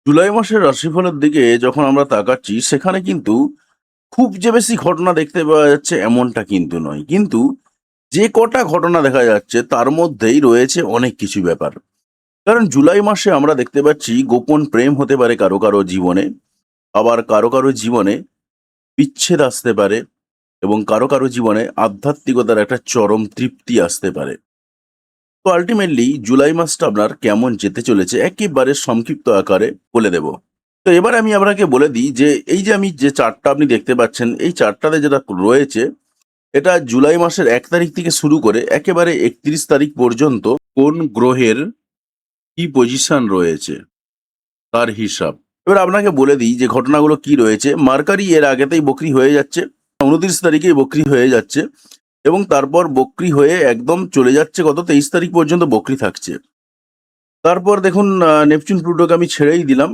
জুলাই মাসের রাশিফলের দিকে যখন আমরা তাকাচ্ছি সেখানে কিন্তু খুব যে বেশি ঘটনা দেখতে পাওয়া যাচ্ছে এমনটা কিন্তু নয়, কিন্তু যে কটা ঘটনা দেখা যাচ্ছে তার মধ্যেই রয়েছে অনেক কিছু ব্যাপার। কারণ জুলাই মাসে আমরা দেখতে পাচ্ছি গোপন প্রেম হতে পারে কারো কারো জীবনে, আবার কারো কারো জীবনে বিচ্ছেদ আসতে পারে, এবং কারো কারো জীবনে আধ্যাত্মিকতার একটা চরম তৃপ্তি আসতে পারে। তো আলটিমেটলি জুলাই মাসটা আপনার কেমন যেতে চলেছে একেবারে সংক্ষিপ্ত আকারে বলে দেব। তো এবার আমি আপনাকে বলে দিই যে এই যে আমি যে চার্টটা আপনি দেখতে পাচ্ছেন, এই চার্টটাতে যেটা রয়েছে এটা জুলাই মাসের 1 তারিখ থেকে শুরু করে একেবারে 31 তারিখ পর্যন্ত কোন গ্রহের কি পজিশন রয়েছে তার হিসাব। এবার আপনাকে বলে দিই যে ঘটনাগুলো কি রয়েছে। মার্কারি এর আগেতেই বকরি হয়ে যাচ্ছে, 29 তারিখেই বকরি হয়ে যাচ্ছে, এবং তারপর বকরি হয়ে একদম চলে যাচ্ছে কত 23 তারিখ পর্যন্ত বকরি থাকছে। তারপর দেখুন নেপচুন প্লুটোকে আমি ছেড়েই দিলাম।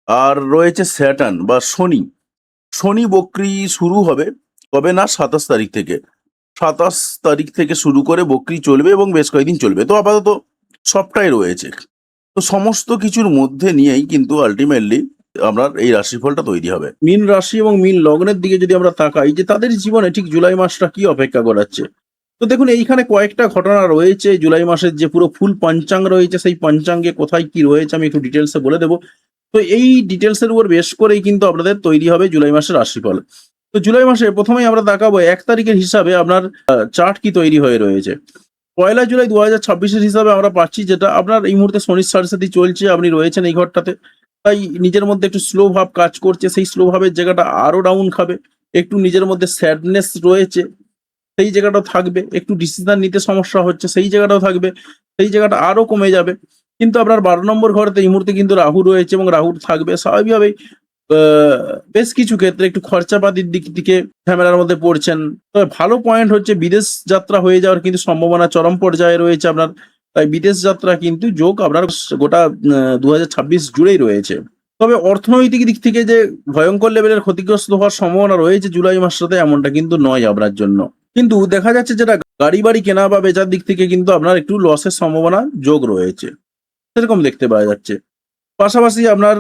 আর রয়েছে স্যাটার্ন বা শনি। শনি বকরি শুরু হবে কবে না 27 তারিখ থেকে। 27 তারিখ থেকে শুরু করে বকরি চলবে এবং বেশ কয়েকদিন চলবে। তো আপাতত সবটাই রয়েছে। তো সমস্ত কিছুর মধ্যে নিয়েই কিন্তু আলটিমেটলি আপনার এই রাশিফলটা তৈরি হবে। মীন রাশি এবং মীন লগ্নের দিকে যদি আমরা তাকাই যে তাদের জীবনে ঠিক জুলাই মাসটা কি অপেক্ষা করাচ্ছে, তো দেখুন এইখানে কয়েকটা ঘটনা রয়েছে। জুলাই মাসের যে পুরো ফুল পঞ্চাঙ্গ রয়েছে সেই পঞ্চাঙ্গে কোথায় কি রয়েছে আমি একটু ডিটেলসে বলে দেবো। তো এই ডিটেলসের উপর বেশ করেই কিন্তু আপনাদের তৈরি হবে জুলাই মাসের রাশিফল। তো জুলাই মাসে প্রথমেই আমরা দেখাবো 1 তারিখের হিসাবে আপনার চার্ট কি তৈরি হয়ে রয়েছে। 1 জুলাই 2026-এর হিসাবে আমরা পাচ্ছি যেটা আপনার এই মুহূর্তে শনির সাড়ে চলছে, আপনি রয়েছেন এই ঘরটাতে। তাই নিজের মধ্যে একটু স্লো ভাব কাজ করছে, সেই স্লো ভাবের জায়গাটা আরো ডাউন খাবে। একটু নিজের মধ্যে স্যাডনেস রয়েছে, সেই জায়গাটাও থাকবে। একটু ডিসিশন নিতে সমস্যা হচ্ছে, সেই জায়গাটাও থাকবে। সেই জায়গাটা আরো কমে যাবে। কিন্তু আপনার 12 নম্বর ঘরেতে এই মুহূর্তে কিন্তু রাহু রয়েছে এবং রাহু থাকবে স্বাভাবিকভাবেই। বেশ কিছু ক্ষেত্রে একটু খরচাপাতির দিক থেকে ঝামেলার মধ্যে পড়ছেন। তবে ভালো পয়েন্ট হচ্ছে বিদেশ যাত্রা হয়ে যাওয়ার কিন্তু সম্ভাবনা চরম পর্যায়ে রয়েছে আপনার। তাই বিদেশ যাত্রা কিন্তু যোগ আপনার গোটা 2026 জুড়েই রয়েছে। তবে অর্থনৈতিক দিক থেকে যে ভয়ঙ্কর লেভেলের ক্ষতিগ্রস্ত হওয়ার সম্ভাবনা রয়েছে জুলাই মাসটাতে এমনটা কিন্তু নয় আপনার জন্য। কিন্তু দেখা যাচ্ছে যেটা গাড়ি বাড়ি কেনা বা বেচার দিক থেকে কিন্তু আপনার একটু লসের সম্ভাবনা যোগ রয়েছে, সেরকম দেখতে পাওয়া যাচ্ছে। পাশাপাশি আপনার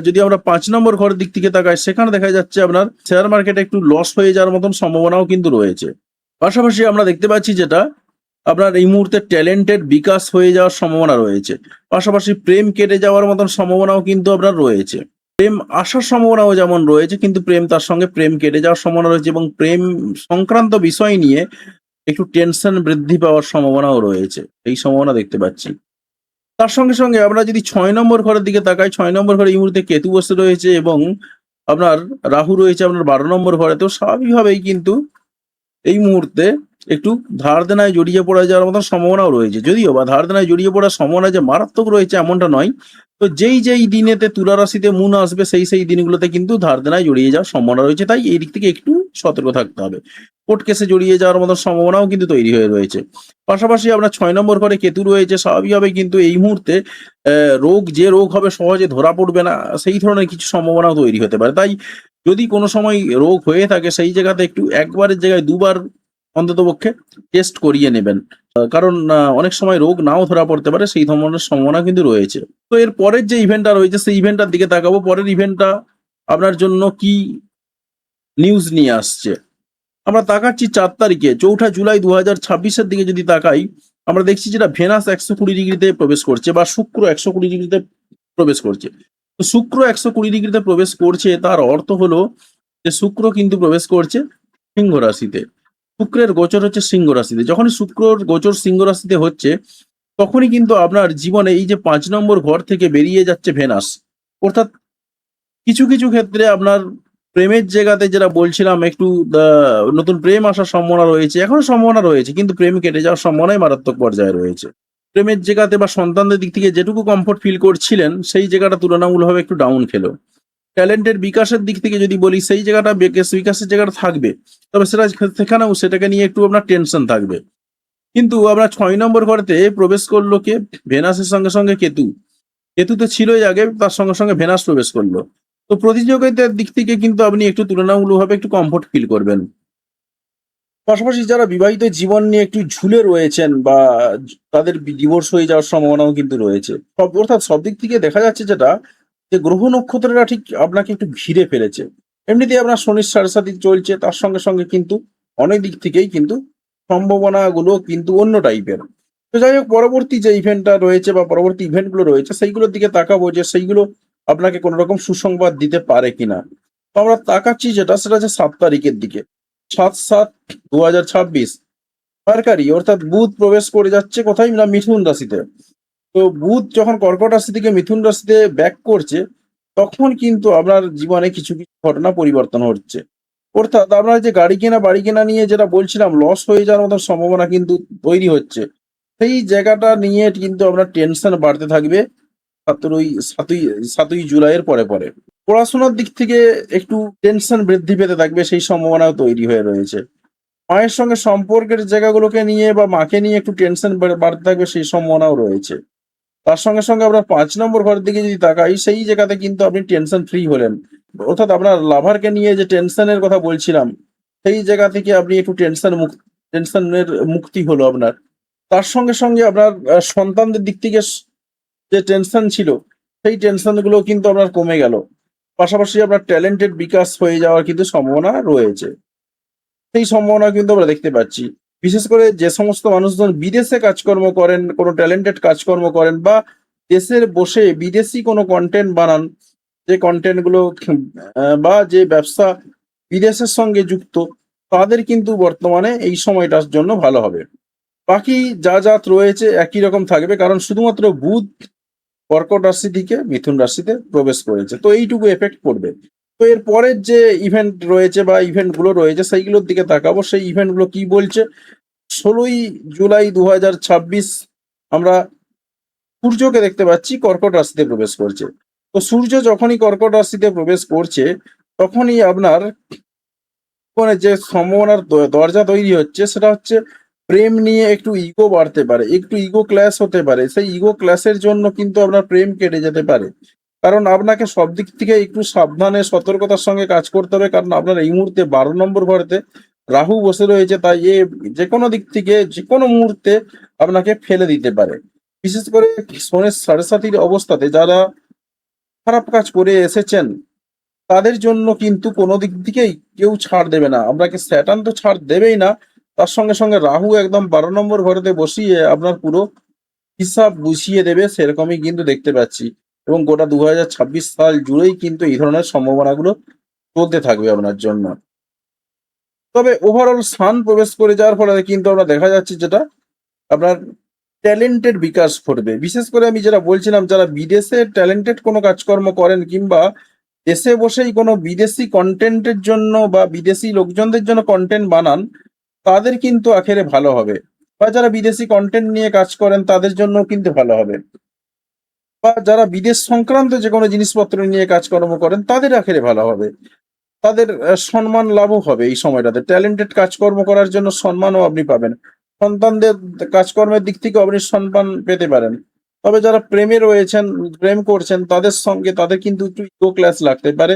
যদি আমরা 5 নম্বর ঘরের দিক থেকে তাকাই সেখানে দেখা যাচ্ছে আপনার শেয়ার মার্কেটে একটু লস হয়ে যাওয়ার মতন সম্ভাবনাও কিন্তু রয়েছে। পাশাপাশি আমরা দেখতে পাচ্ছি যেটা আপনার এই মুহূর্তে ট্যালেন্টের বিকাশ হয়ে যাওয়ার সম্ভাবনা রয়েছে। পাশাপাশি প্রেম কেটে যাওয়ার মতন সম্ভাবনাও কিন্তু আপনার রয়েছে। প্রেম আসার সম্ভাবনাও যেমন রয়েছে, কিন্তু প্রেম তার সঙ্গে প্রেম কেটে যাওয়ার সম্ভাবনা রয়েছে, এবং প্রেম সংক্রান্ত বিষয় নিয়ে একটু টেনশন বৃদ্ধি পাওয়ার সম্ভাবনাও রয়েছে, এই সম্ভাবনা দেখতে পাচ্ছি। তার সঙ্গে সঙ্গে আমরা যদি 6 নম্বর ঘরের দিকে তাকাই, 6 নম্বর ঘরে এই মুহূর্তে কেতু বসে রয়েছে এবং আপনার রাহু রয়েছে আপনার 12 নম্বর ঘরে। তো স্বাভাবিকভাবেই কিন্তু এই মুহূর্তে একটু ধার দেনায় জড়িয়ে পড়া যাওয়ার মতন সম্ভাবনাও রয়েছে। যদিও বা ধার দেনায় জড়িয়ে পড়ার সম্ভাবনা যে মারাত্মক রয়েছে এমনটা নয়। তো যেই দিনেতে তুলা রাশিতে মুন আসবে সেই দিনগুলোতে কিন্তু ধার দেনায় জড়িয়ে যাওয়ার সম্ভাবনা রয়েছে। তাই এই দিক থেকে একটু সতর্ক থাকতে হবে। কোর্ট কেসে জড়িয়ে যাওয়ার মতন সম্ভাবনাও কিন্তু তৈরি হয়ে রয়েছে। পাশাপাশি আপনার 6 নম্বর ঘরে কেতু রয়েছে, স্বাভাবিকভাবে কিন্তু এই মুহূর্তে যে রোগ হবে সহজে ধরা পড়বে না, সেই ধরনের কিছু সম্ভাবনাও তৈরি হতে পারে। তাই যদি কোনো সময় রোগ হয়ে থাকে সেই জায়গাতে একটু একবারের জায়গায় দুবার অন্ততপক্ষে টেস্ট করিয়ে নেবেন। কারণ অনেক সময় রোগ নাও ধরা পড়তে পারে, সেই ধরনের সম্ভাবনা কিন্তু রয়েছে। তো এর পরের যে ইভেন্টটা রয়েছে সেই ইভেন্টটার দিকে তাকাবো। পরের ইভেন্টটা আপনার জন্য কি নিউজ নিয়ে আসছে। আমরা তাকাচ্ছি 4 তারিখে 4 জুলাই 2026-এর দিকে যদি তাকাই, আমরা দেখছি যেটা ভেনাস 120 ডিগ্রিতে প্রবেশ করছে বা শুক্র 120 ডিগ্রিতে প্রবেশ করছে। তো শুক্র 120 ডিগ্রিতে প্রবেশ করছে, তার অর্থ হলো যে শুক্র কিন্তু প্রবেশ করছে সিংহ রাশিতে। শুক্রের গোচর হচ্ছে সিংহ রাশিতে। যখনই শুক্রর গোচর সিংহ রাশিতে হচ্ছে তখনই কিন্তু আপনার জীবনে এই যে 5 নম্বর ঘর থেকে বেরিয়ে যাচ্ছে ভেনাস। অর্থাৎ কিছু ক্ষেত্রে আপনার প্রেমের জায়গাতে যেটা বলছিলাম একটু নতুন প্রেম আসার সম্ভাবনা রয়েছে, এখনো সম্ভাবনা রয়েছে, কিন্তু প্রেম কেটে যাওয়ার সম্ভাবনাই মারাত্মক পর্যায়ে রয়েছে। প্রেমের জায়গাতে বা সন্তানদের দিক থেকে যেটুকু কমফোর্ট ফিল করছিলেন সেই জায়গাটা তুলনামূলকভাবে একটু ডাউন খেলো। ট্যালেন্টের বিকাশের দিক থেকে যদি বলি সেই জায়গাটা বিকাশের জায়গাটা থাকবে, তবে সেখানেও সেটাকে নিয়ে একটু আপনার টেনশন থাকবে। কিন্তু আপনার 6 নম্বর ঘরেতে প্রবেশ করলো কে? ভেনাসের সঙ্গে সঙ্গে কেতু। কেতু তো ছিলই আগে, তার সঙ্গে সঙ্গে ভেনাস প্রবেশ করলো। তো প্রতিযোগিতার দিক থেকে কিন্তু আপনি একটু তুলনামূলকভাবে একটু কমফোর্ট ফিল করবেন। পাশাপাশি যারা বিবাহিত জীবন নিয়ে একটু ঝুলে রয়েছেন বা তাদের ডিভোর্স হয়ে যাওয়ার সম্ভাবনাও কিন্তু রয়েছে। অর্থাৎ সব দিক থেকে দেখা যাচ্ছে যেটা যে গ্রহ নক্ষত্ররা ঠিক আপনাকে একটু ঘিরে ফেলেছে। এমনিতেই আপনার শনির সাড়ে-সাতি চলছে, তার সঙ্গে, সঙ্গে কিন্তু অনেক দিক থেকেই কিন্তু সম্ভাবনাগুলো কিন্তু অন্য টাইপের। তো যাই হোক, পরবর্তী যে ইভেন্টটা রয়েছে বা পরবর্তী ইভেন্ট গুলো রয়েছে সেইগুলোর দিকে তাকাবো যে সেইগুলো আপনাকে কোন রকম সুসংবাদ দিতে পারে কিনা। তো আমরা তাকাচ্ছি যেটা সেটা হচ্ছে ৭ তারিখের দিকে। ৭/৭/২০২৬ মার্কারি অর্থাৎ বুধ প্রবেশ করে যাচ্ছে কোথায়? না মিথুন রাশিতে। তো বুধ যখন কর্কট রাশি থেকে মিথুন রাশিতে ব্যাক করছে, তখন কিন্তু আপনার জীবনে কিছু, কিছু ঘটনা পরিবর্তন হচ্ছে। অর্থাৎ আপনার যে গাড়ি কেনা, বাড়ি কেনা নিয়ে যেটা বলছিলাম লস হয়ে যাওয়ার মতো সম্ভাবনা কিন্তু তৈরি হচ্ছে। সেই জায়গাটা নিয়ে কিন্তু আপনার টেনশন বাড়তে থাকবে ৭ই জুলাইয়ের পরে, পরে। পড়াশোনার দিক থেকে একটু টেনশন বৃদ্ধি পেতে থাকবে, সেই সম্ভাবনাও তৈরি হয়ে রয়েছে। মায়ের সঙ্গে সম্পর্কের জায়গাগুলোকে নিয়ে বা মাকে নিয়ে একটু টেনশন বাড়তে থাকবে, সেই সম্ভাবনাও রয়েছে। তার সঙ্গে, সঙ্গে আমরা ৫ নম্বর ঘরের দিকে যদি তাকাই, সেই জায়গাতে কিন্তু আপনি টেনশন ফ্রি হলেন। অর্থাৎ আপনার লাভারকে নিয়ে যে টেনশনের কথা বলছিলাম, সেই জায়গা থেকে আপনি একটু টেনশনের মুক্তি হলো আপনার। তার সঙ্গে, সঙ্গে আপনার সন্তানদের দিক থেকে যে টেনশন ছিল, সেই টেনশন গুলোও কিন্তু আপনার কমে গেল। পাশাপাশি আপনার ট্যালেন্টেড বিকাশ হয়ে যাওয়ার কিন্তু সম্ভাবনা রয়েছে। সেই সম্ভাবনা কিন্তু আমরা দেখতে পাচ্ছি। বিশেষ করে যে সমস্ত মানুষজন বিদেশে কাজকর্ম করেন, কোনো ট্যালেন্টেড কাজকর্ম করেন বা দেশের বসে বিদেশি কোনো কনটেন্ট বানান, যে কনটেন্ট গুলো বা যে ব্যবসা বিদেশের সঙ্গে যুক্ত, তাদের কিন্তু বর্তমানে এই সময়টার জন্য ভালো হবে। বাকি যা জাত রয়েছে একই রকম থাকবে, কারণ শুধুমাত্র বুধ কর্কট রাশি থেকে মিথুন রাশিতে প্রবেশ করেছে। তো এইটুকু এফেক্ট পড়বে। তো এর পরের যে ইভেন্ট রয়েছে বা ইভেন্ট গুলো রয়েছে সেইগুলোর দিকে তাকাবো। সেই ইভেন্ট গুলো কি বলছে? ১৬ই জুলাই ২০২৬ আমরা সূর্যকে দেখতে পাচ্ছি কর্কট রাশিতে প্রবেশ করছে। তো সূর্য যখনই কর্কট রাশিতে প্রবেশ করছে, তখনই আপনার মানে যে সম্ভাবনার দরজা তৈরি হচ্ছে সেটা হচ্ছে প্রেম নিয়ে একটু ইগো বাড়তে পারে, একটু ইগো ক্ল্যাশ হতে পারে। সেই ইগো ক্ল্যাশের জন্য কিন্তু আপনার প্রেম কেটে যেতে পারে। কারণ আপনাকে সব দিক থেকে একটু সাবধানে সতর্কতার সঙ্গে কাজ করতে হবে। কারণ আপনার এই মুহূর্তে ১২ নম্বর ঘরেতে রাহু বসে রয়েছে। তাই যেকোনো দিক থেকে যেকোনো মুহূর্তে আপনাকে ফেলে দিতে পারে। বিশেষ করে শনির ৭.৫ অবস্থাতে যারা খারাপ কাজ করে এসেছেন তাদের জন্য কিন্তু কোনো দিক থেকেই কেউ ছাড় দেবে না। আপনাকে স্যাটার্ন তো ছাড় দেবেই না। তার সঙ্গে, সঙ্গে রাহু একদম ১২ নম্বর ঘরেতে বসিয়ে আপনার পুরো হিসাব বুঝিয়ে দেবে, সেরকমই কিন্তু দেখতে পাচ্ছি। এবং গোটা ২০২৬ সাল জুড়েই কিন্তু এই ধরনের সম্ভাবনাগুলো চলতে থাকবে আপনার জন্য। তবে ওভারঅল সান প্রবেশ করে যাওয়ার ফলে কিন্তু আমরা দেখা যাচ্ছে যেটা আপনার ট্যালেন্টেড বিকাশ ঘটবে। বিশেষ করে আমি যেটা বলছিলাম, যারা বিদেশে ট্যালেন্টেড কোনো কাজকর্ম করেন কিংবা দেশে বসেই কোনো বিদেশি কনটেন্টের জন্য বা বিদেশি লোকজনদের জন্য কনটেন্ট বানান, তাদের কিন্তু আখেরে ভালো হবে। বা যারা বিদেশি কনটেন্ট নিয়ে কাজ করেন তাদের জন্যও কিন্তু ভালো হবে। বা যারা বিদেশ সংক্রান্ত যেকোনো জিনিসপত্র নিয়ে কাজকর্ম করেন তাদের আখেরে ভালো হবে। তাদের সম্মান লাভও হবে এই সময়টাতে। ট্যালেন্টেড কাজকর্ম করার জন্য সম্মানও আপনি পাবেন। সন্তানদের কাজকর্মের দিক থেকেও আপনি সম্মান পেতে পারেন। তবে যারা প্রেমে রয়েছেন, প্রেম করছেন তাদের কিন্তু একটু ইগো ক্ল্যাশ লাগতে পারে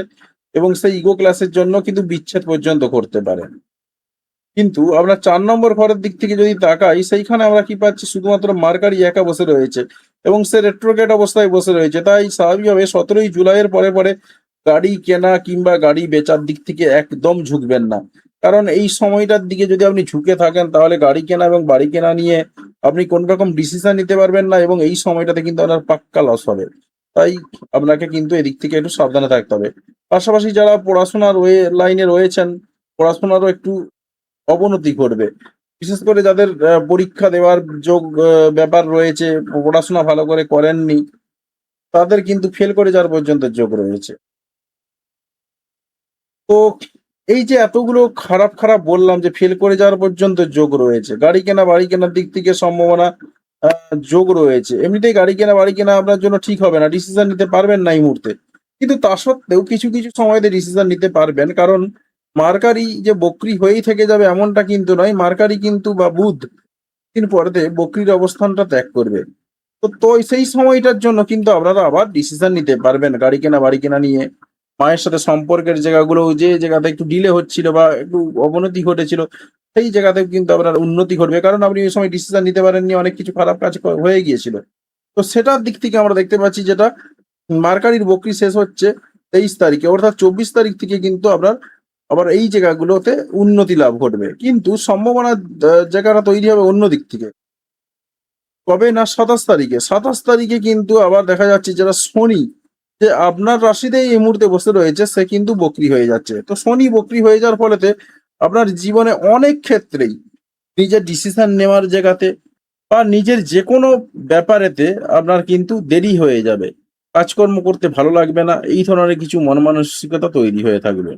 এবং সেই ইগো ক্ল্যাশের জন্য কিন্তু বিচ্ছেদ পর্যন্ত ঘটতে পারে। কিন্তু আমরা ৪ নম্বর ঘরের দিক থেকে যদি তাকাই, সেইখানে আমরা কি পাচ্ছি? শুধুমাত্র মার্কারি একা বসে রয়েছে এবং সে রেট্রোগ্রেড অবস্থায় বসে রয়েছে। তাই স্বাভাবিকভাবে ১৭ই জুলাইয়ের পরে, পরে গাড়ি কেনা কিংবা গাড়ি বেচার দিক থেকে একদম ঝুঁকবেন না। কারণ এই সময়টার দিকে যদি আপনি ঝুঁকে থাকেন তাহলে গাড়ি কেনা এবং বাড়ি কেনা নিয়ে আপনি কোন রকম ডিসিশন নিতে পারবেন না এবং এই সময়টাতে কিন্তু আপনার পাক্কা লস হবে। তাই আপনাকে কিন্তু এদিক থেকে একটু সাবধানে থাকতে হবে। পাশাপাশি যারা পড়াশোনার লাইনে রয়েছেন, পড়াশোনারও একটু অবনতি ঘটবে। বিশেষ করে যাদের পরীক্ষা দেওয়ার ব্যাপার রয়েছে, পড়াশোনা ভালো করে করেননি, তাদের কিন্তু ফেল করে যাওয়ার পর্যন্ত যোগ রয়েছে। তো এই যে এতগুলো খারাপ, খারাপ বললাম যে ফেল করে যাওয়ার পর্যন্ত যোগ রয়েছে। গাড়ি কেনা, বাড়ি কেনার দিক থেকে সম্ভাবনা আ যোগ রয়েছে। এমনিতেই গাড়ি কেনা, বাড়ি কেনা আপনার জন্য ঠিক হবে না। ডিসিশন নিতে পারবেন না এই মুহূর্তে। কিন্তু তা সত্ত্বেও কিছু, কিছু সময়তে ডিসিশন নিতে পারবেন। কারণ মার্কারি যে বক্রী হয়েই থেকে যাবে এমনটা কিন্তু নয়। মার্কারি কিন্তু বা বুধ দিন পরেতে বক্রীর অবস্থানটা ত্যাগ করবে। তো সেই সময়টার জন্য কিন্তু আপনারা আবার ডিসিশন নিতে পারবেন গাড়ি কেনা, বাড়ি কেনা নিয়ে। মায়ের সাথে সম্পর্কের জায়গাগুলো যে জায়গাতে একটু ডিলে হচ্ছিল বা একটু অবনতি ঘটেছিল, সেই জায়গাতেও কিন্তু আপনার উন্নতি ঘটবে। কারণ আপনি ওই সময় ডিসিশন নিতে পারেননি, অনেক কিছু খারাপ কাজ হয়ে গিয়েছিল। তো সেটার দিক থেকে আমরা দেখতে পাচ্ছি যেটা মার্কারির বকরি শেষ হচ্ছে 23 তারিখে, অর্থাৎ 24 তারিখ থেকে কিন্তু আপনার আবার এই জায়গাগুলোতে উন্নতি লাভ ঘটবে, কিন্তু সম্ভাবনার জায়গাটা তৈরি হবে অন্য দিক থেকে। কবে না 27 তারিখে। 27 তারিখে কিন্তু আবার দেখা যাচ্ছে যারা শনি, যে আপনার রাশিতেই এই মুহূর্তে বসে রয়েছে, সে কিন্তু বকরি হয়ে যাচ্ছে। তো শনি বকরি হয়ে যাওয়ার ফলেতে আপনার জীবনে অনেক ক্ষেত্রেই নিজের ডিসিশন নেওয়ার জায়গাতে বা নিজের যে কোনো ব্যাপারেতে আপনার কিন্তু দেরি হয়ে যাবে। কাজকর্ম করতে ভালো লাগবে না। এই ধরনের কিছু মন মানসিকতা তৈরি হয়ে থাকবে।